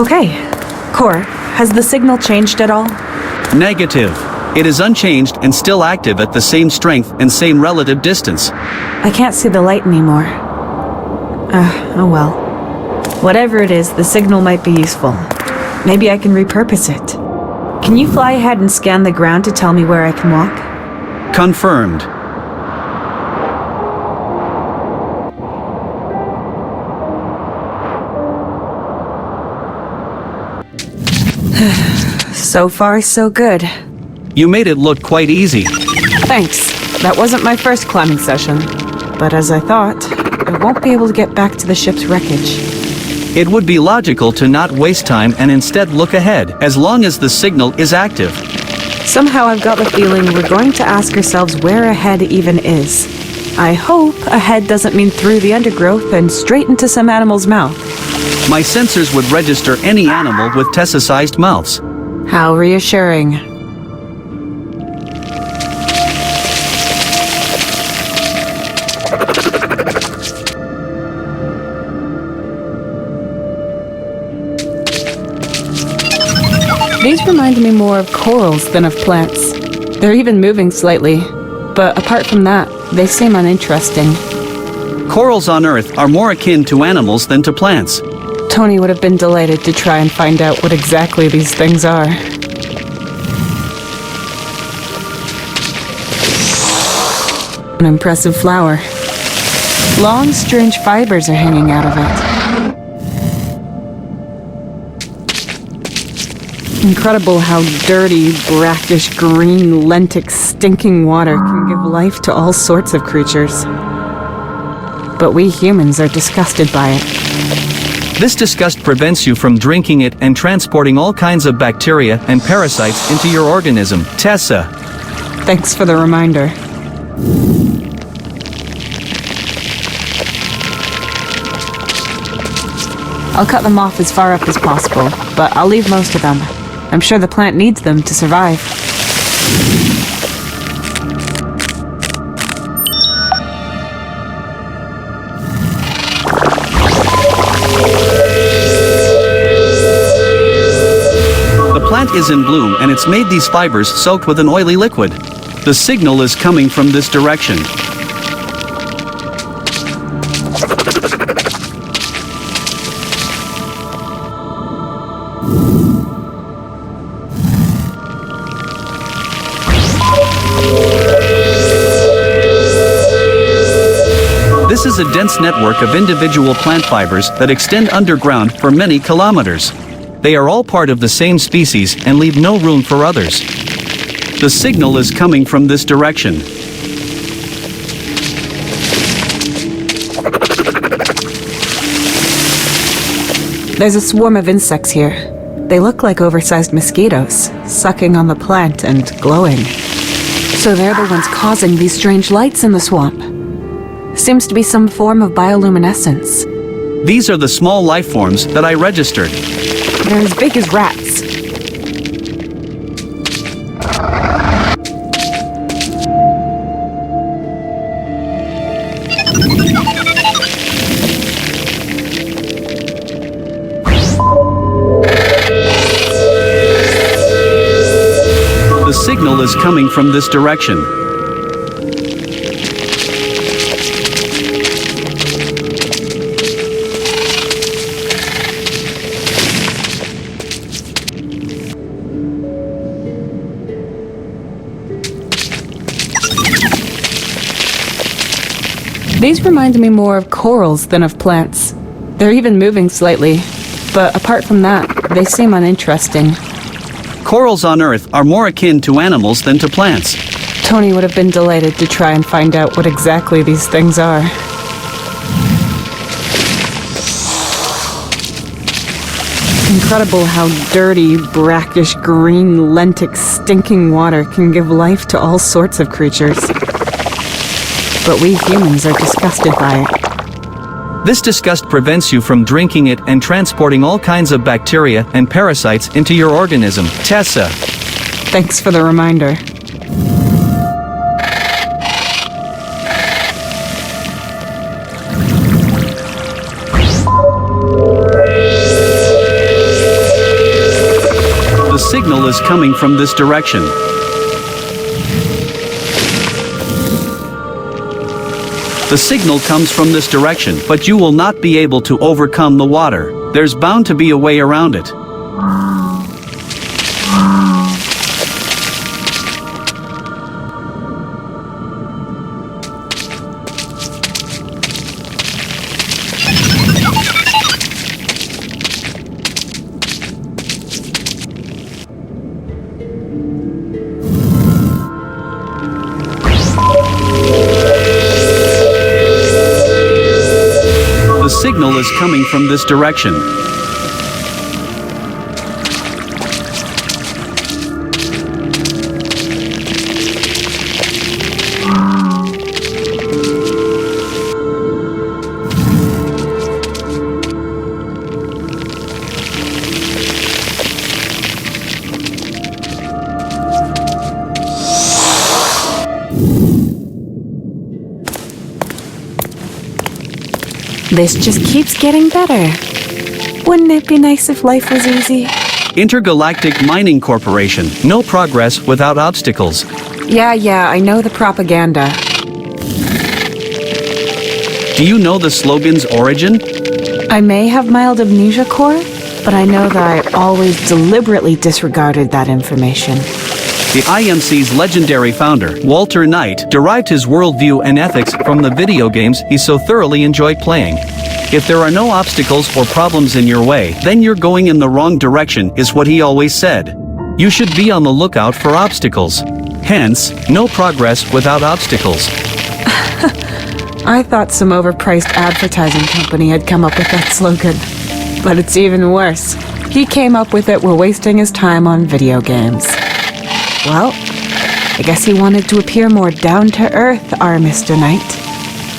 Okay. Core, has the signal changed at all? Negative. It is unchanged and still active at the same strength and same relative distance. I can't see the light anymore. Oh well. Whatever it is, the signal might be useful. Maybe I can repurpose it. Can you fly ahead and scan the ground to tell me where I can walk? Confirmed. So far, so good. You made it look quite easy. Thanks. That wasn't my first climbing session. But as I thought, I won't be able to get back to the ship's wreckage. It would be logical to not waste time and instead look ahead, as long as the signal is active. Somehow I've got the feeling we're going to ask ourselves where ahead even is. I hope ahead doesn't mean through the undergrowth and straight into some animal's mouth. My sensors would register any animal with Tessa-sized mouths. How reassuring. These remind me more of corals than of plants. They're even moving slightly, but apart from that, they seem uninteresting. Corals on Earth are more akin to animals than to plants. Tony would have been delighted to try and find out what exactly these things are. An impressive flower. Long, strange fibers are hanging out of it. Incredible how dirty, brackish, green, lentic, stinking water can give life to all sorts of creatures. But we humans are disgusted by it. This disgust prevents you from drinking it and transporting all kinds of bacteria and parasites into your organism. Tessa. Thanks for the reminder. I'll cut them off as far up as possible, but I'll leave most of them. I'm sure the plant needs them to survive. The plant is in bloom and it's made these fibers soaked with an oily liquid. The signal is coming from this direction. This is a dense network of individual plant fibers that extend underground for many kilometers. They are all part of the same species and leave no room for others. The signal is coming from this direction. There's a swarm of insects here. They look like oversized mosquitoes, sucking on the plant and glowing. So they're the ones causing these strange lights in the swamp. Seems to be some form of bioluminescence. These are the small life forms that I registered. They're as big as rats. The signal is coming from this direction. These remind me more of corals than of plants. They're even moving slightly, but apart from that, they seem uninteresting. Corals on Earth are more akin to animals than to plants. Tony would have been delighted to try and find out what exactly these things are. Incredible how dirty, brackish, green, lentic, stinking water can give life to all sorts of creatures. But we humans are disgusted by it. This disgust prevents you from drinking it and transporting all kinds of bacteria and parasites into your organism. Tessa. Thanks for the reminder. The signal is coming from this direction. The signal comes from this direction, but you will not be able to overcome the water. There's bound to be a way around it. The signal is coming from this direction. This just keeps getting better. Wouldn't it be nice if life was easy? Intergalactic Mining Corporation. No progress without obstacles. Yeah, I know the propaganda. Do you know the slogan's origin? I may have mild amnesia, Core, but I know that I always deliberately disregarded that information. The IMC's legendary founder, Walter Knight, derived his worldview and ethics from the video games he so thoroughly enjoyed playing. If there are no obstacles or problems in your way, then you're going in the wrong direction, is what he always said. You should be on the lookout for obstacles. Hence, no progress without obstacles. I thought some overpriced advertising company had come up with that slogan. But it's even worse. He came up with it while wasting his time on video games. Well, I guess he wanted to appear more down-to-earth, our Mr. Knight.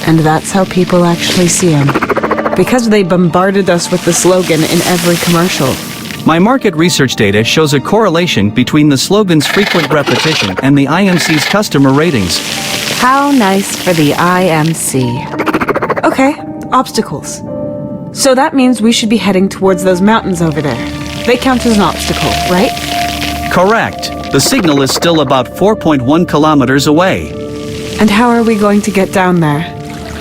And that's how people actually see him. Because they bombarded us with the slogan in every commercial. My market research data shows a correlation between the slogan's frequent repetition and the IMC's customer ratings. How nice for the IMC. Okay, obstacles. So that means we should be heading towards those mountains over there. They count as an obstacle, right? Correct. The signal is still about 4.1 kilometers away. And how are we going to get down there?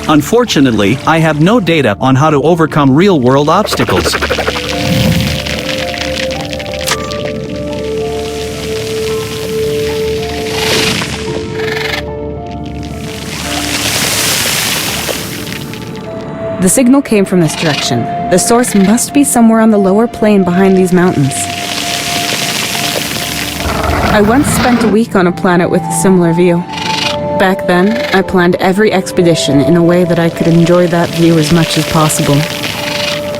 Unfortunately, I have no data on how to overcome real-world obstacles. The signal came from this direction. The source must be somewhere on the lower plane behind these mountains. I once spent a week on a planet with a similar view. Back then, I planned every expedition in a way that I could enjoy that view as much as possible.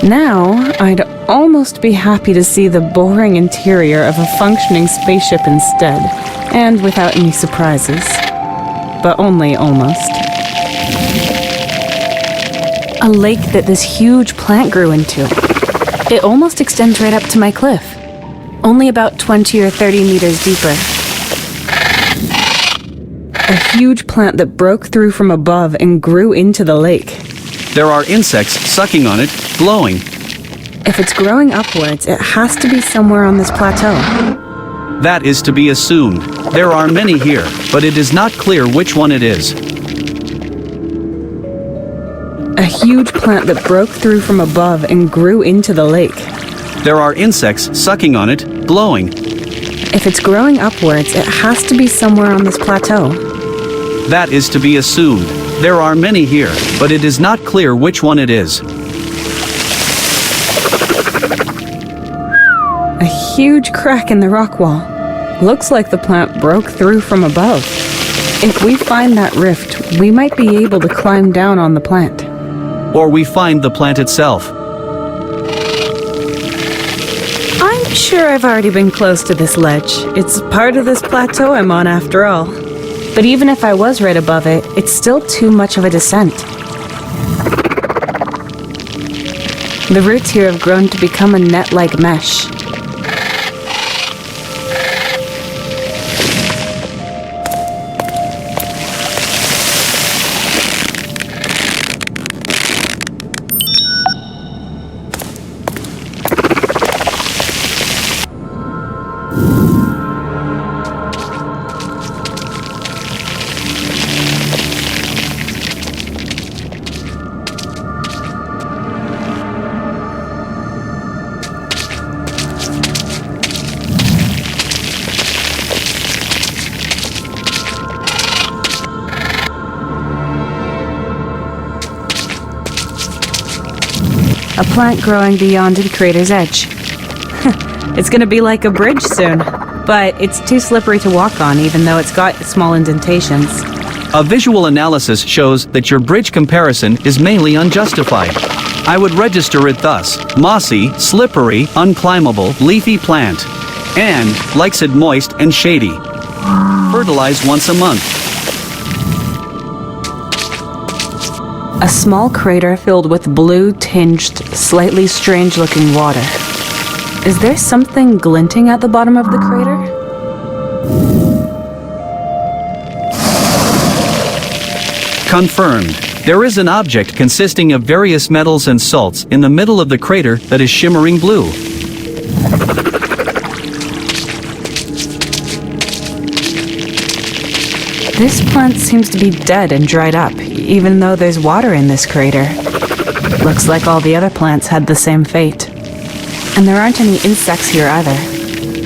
Now, I'd almost be happy to see the boring interior of a functioning spaceship instead, and without any surprises. But only almost. A lake that this huge plant grew into. It almost extends right up to my cliff. Only about 20 or 30 meters deeper. A huge plant that broke through from above and grew into the lake. There are insects sucking on it, glowing. If it's growing upwards, it has to be somewhere on this plateau. That is to be assumed. There are many here, but it is not clear which one it is. A huge plant that broke through from above and grew into the lake. There are insects sucking on it, glowing. If it's growing upwards, it has to be somewhere on this plateau. That is to be assumed. There are many here, but it is not clear which one it is. A huge crack in the rock wall. Looks like the plant broke through from above. If we find that rift, we might be able to climb down on the plant. Or we find the plant itself. I'm sure I've already been close to this ledge. It's part of this plateau I'm on after all. But even if I was right above it, it's still too much of a descent. The roots here have grown to become a net-like mesh. A plant growing beyond the crater's edge. It's gonna be like a bridge soon, but it's too slippery to walk on even though it's got small indentations. A visual analysis shows that your bridge comparison is mainly unjustified. I would register it thus: mossy, slippery, unclimbable, leafy plant. And likes it moist and shady. Fertilize once a month. A small crater filled with blue-tinged, slightly strange-looking water. Is there something glinting at the bottom of the crater? Confirmed. There is an object consisting of various metals and salts in the middle of the crater that is shimmering blue. This plant seems to be dead and dried up, even though there's water in this crater. Looks like all the other plants had the same fate. And there aren't any insects here either.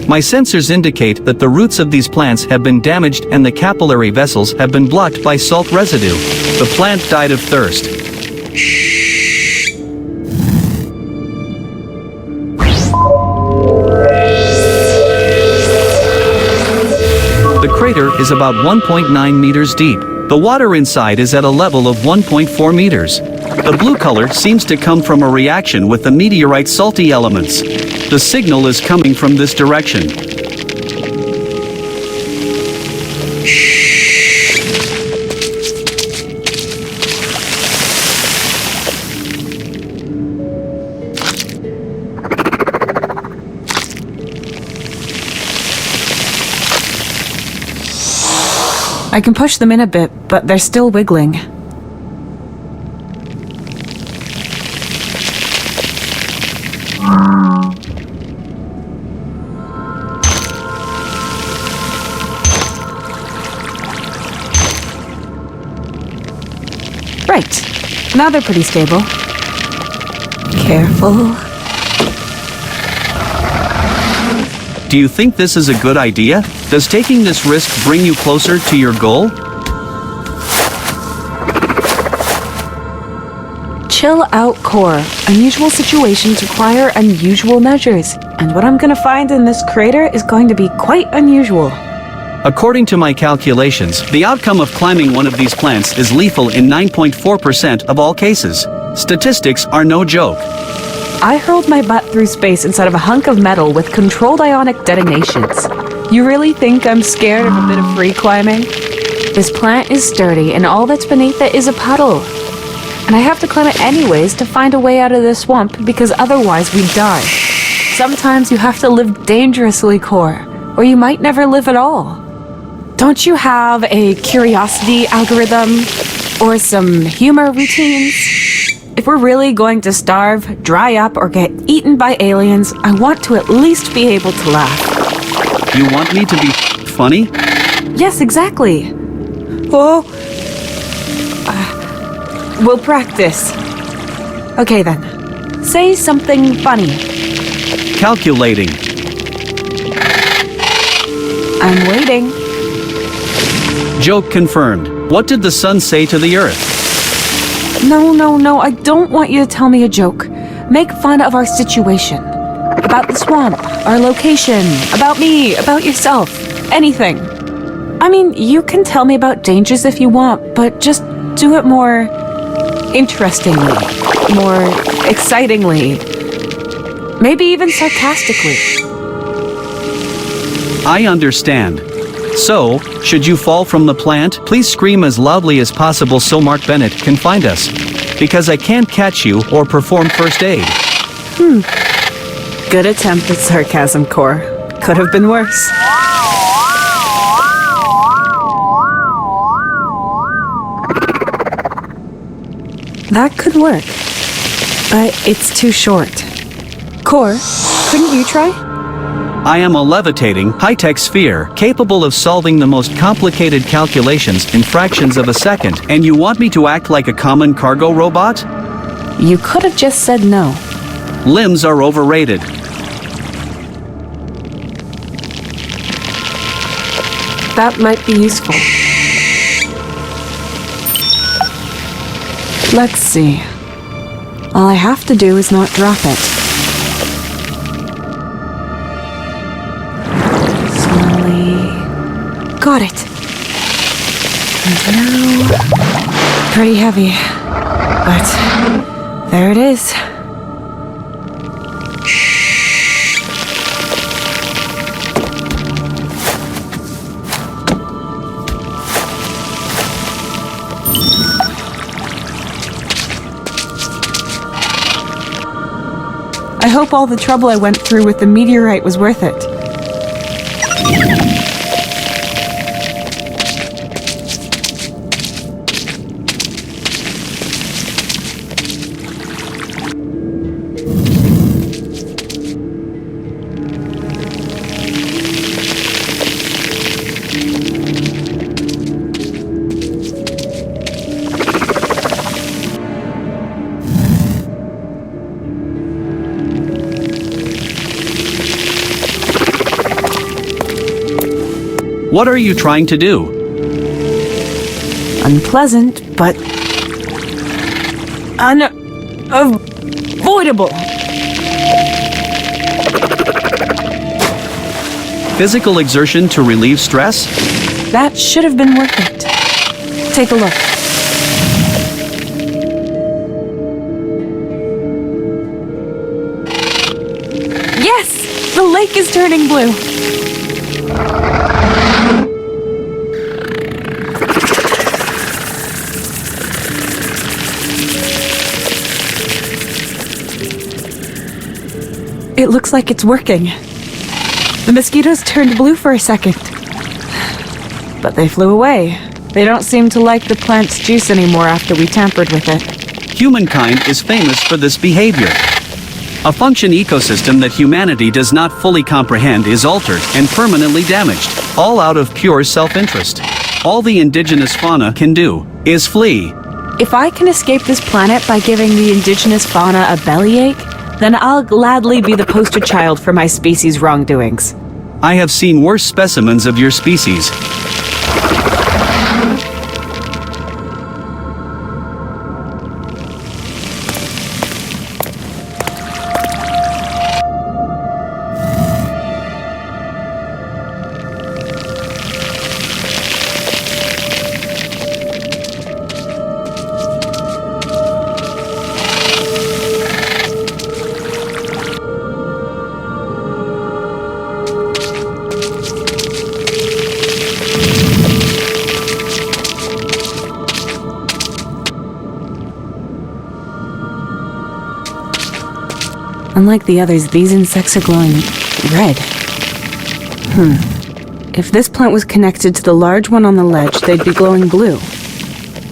My sensors indicate that the roots of these plants have been damaged and the capillary vessels have been blocked by salt residue. The plant died of thirst. The crater is about 1.9 meters deep. The water inside is at a level of 1.4 meters. The blue color seems to come from a reaction with the meteorite's salty elements. The signal is coming from this direction. I can push them in a bit, but they're still wiggling. Right. Now they're pretty stable. Careful. Do you think this is a good idea? Does taking this risk bring you closer to your goal? Chill out, Core. Unusual situations require unusual measures. And what I'm gonna find in this crater is going to be quite unusual. According to my calculations, the outcome of climbing one of these plants is lethal in 9.4% of all cases. Statistics are no joke. I hurled my butt through space inside of a hunk of metal with controlled ionic detonations. You really think I'm scared of a bit of free climbing? This plant is sturdy, and all that's beneath it is a puddle. And I have to climb it anyways to find a way out of this swamp, because otherwise we'd die. Sometimes you have to live dangerously, Core, or you might never live at all. Don't you have a curiosity algorithm? Or some humor routines? If we're really going to starve, dry up, or get eaten by aliens, I want to at least be able to laugh. You want me to be funny? Yes, exactly. Oh. We'll practice. Okay then. Say something funny. Calculating. I'm waiting. Joke confirmed. What did the sun say to the earth? No, I don't want you to tell me a joke. Make fun of our situation. About the swamp, our location, about me, about yourself, anything. I mean, you can tell me about dangers if you want, but just do it more interestingly, more excitingly, maybe even sarcastically. I understand. So, should you fall from the plant, please scream as loudly as possible so Mark Bennett can find us. Because I can't catch you or perform first aid. Good attempt at sarcasm, Core. Could have been worse. That could work. But it's too short. Core, couldn't you try? I am a levitating, high-tech sphere, capable of solving the most complicated calculations in fractions of a second, and you want me to act like a common cargo robot? You could have just said no. Limbs are overrated. That might be useful. Let's see. All I have to do is not drop it. Slowly. Got it. And now... Pretty heavy. But there it is. I hope all the trouble I went through with the meteorite was worth it. What are you trying to do? Unpleasant, but unavoidable. Physical exertion to relieve stress? That should have been worth it. Take a look. Yes! The lake is turning blue. It looks like it's working. The mosquitoes turned blue for a second. But they flew away. They don't seem to like the plant's juice anymore after we tampered with it. Humankind is famous for this behavior. A function ecosystem that humanity does not fully comprehend is altered and permanently damaged, all out of pure self-interest. All the indigenous fauna can do is flee. If I can escape this planet by giving the indigenous fauna a bellyache, then I'll gladly be the poster child for my species' wrongdoings. I have seen worse specimens of your species. Unlike the others, these insects are glowing red. If this plant was connected to the large one on the ledge, they'd be glowing blue.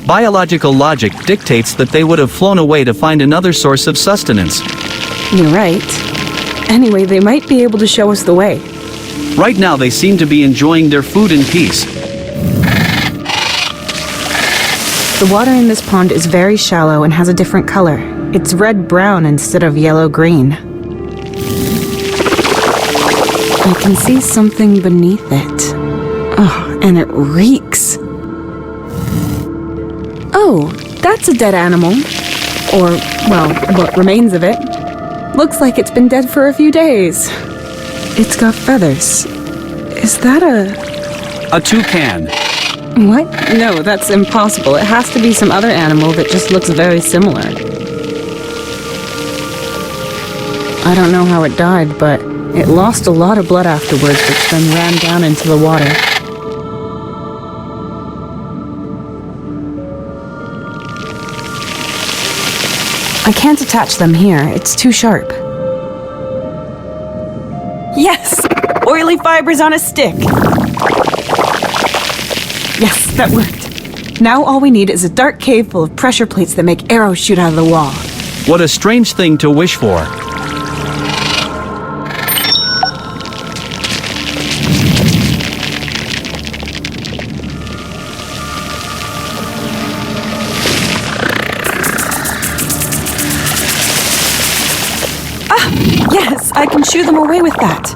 Biological logic dictates that they would have flown away to find another source of sustenance. You're right. Anyway, they might be able to show us the way. Right now they seem to be enjoying their food in peace. The water in this pond is very shallow and has a different color. It's red-brown instead of yellow-green. I can see something beneath it. Oh, and it reeks. Oh, that's a dead animal. Or, well, what remains of it. Looks like it's been dead for a few days. It's got feathers. Is that a toucan? What? No, that's impossible. It has to be some other animal that just looks very similar. I don't know how it died, but it lost a lot of blood afterwards, which then ran down into the water. I can't attach them here. It's too sharp. Yes! Oily fibers on a stick! Yes, that worked. Now all we need is a dark cave full of pressure plates that make arrows shoot out of the wall. What a strange thing to wish for. Yes, I can shoo them away with that.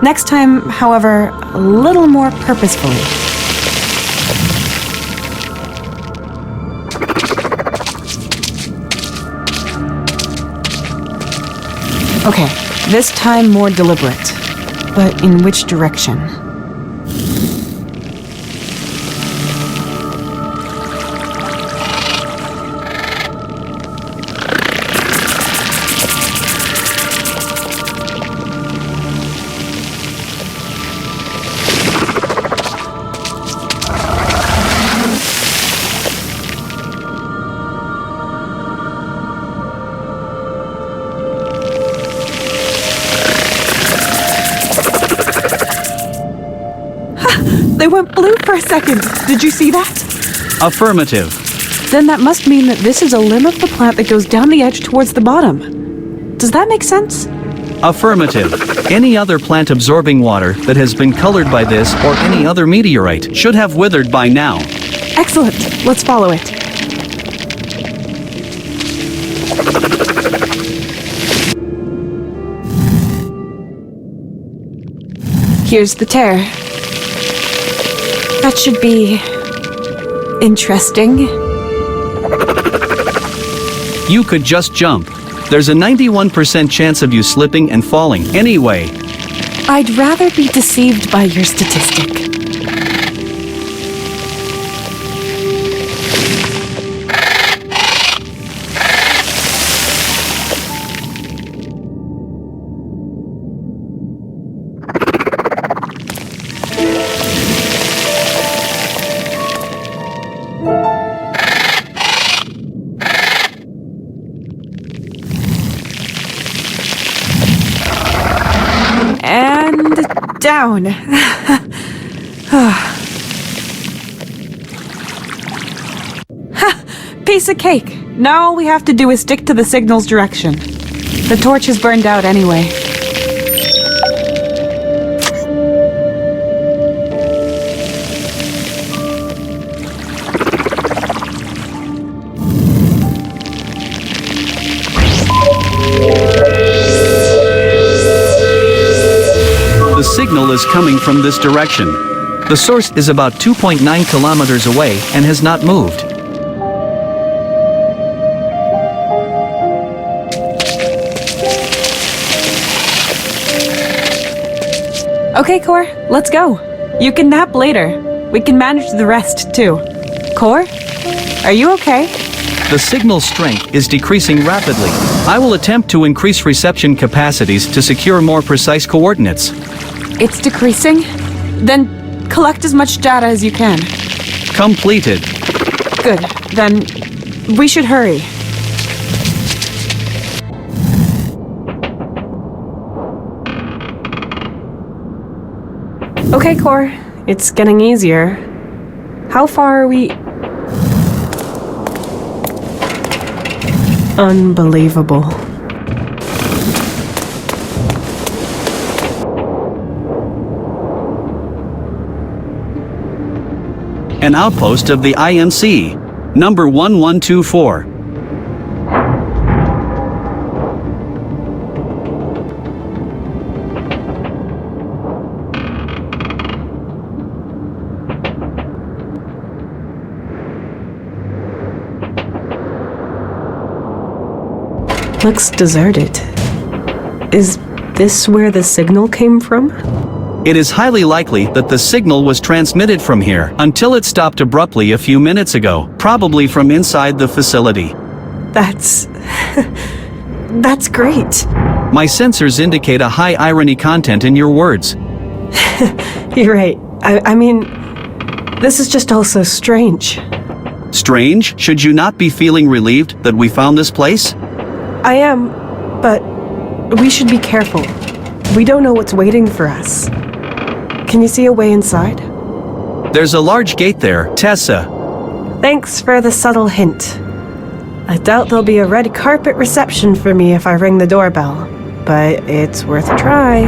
Next time, however, a little more purposefully. Okay, this time more deliberate. But in which direction? They went blue for a second. Did you see that? Affirmative. Then that must mean that this is a limb of the plant that goes down the edge towards the bottom. Does that make sense? Affirmative. Any other plant absorbing water that has been colored by this or any other meteorite should have withered by now. Excellent. Let's follow it. Here's the tear. That should be interesting. You could just jump. There's a 91% chance of you slipping and falling anyway. I'd rather be deceived by your statistic. And down. Piece of cake. Now all we have to do is stick to the signal's direction. The torch is burned out anyway. The signal is coming from this direction. The source is about 2.9 kilometers away and has not moved. Okay, Core, let's go. You can nap later. We can manage the rest, too. Core? Are you okay? The signal strength is decreasing rapidly. I will attempt to increase reception capacities to secure more precise coordinates. It's decreasing? Then collect as much data as you can. Completed. Good. Then we should hurry. Okay, Core. It's getting easier. How far are we? Unbelievable. An outpost of the IMC, number 1124. Looks deserted. Is this where the signal came from? It is highly likely that the signal was transmitted from here until it stopped abruptly a few minutes ago, probably from inside the facility. That's great. My sensors indicate a high irony content in your words. You're right. I mean, this is just all so strange. Strange? Should you not be feeling relieved that we found this place? I am, but we should be careful. We don't know what's waiting for us. Can you see a way inside? There's a large gate there, Tessa. Thanks for the subtle hint. I doubt there'll be a red carpet reception for me if I ring the doorbell, but it's worth a try.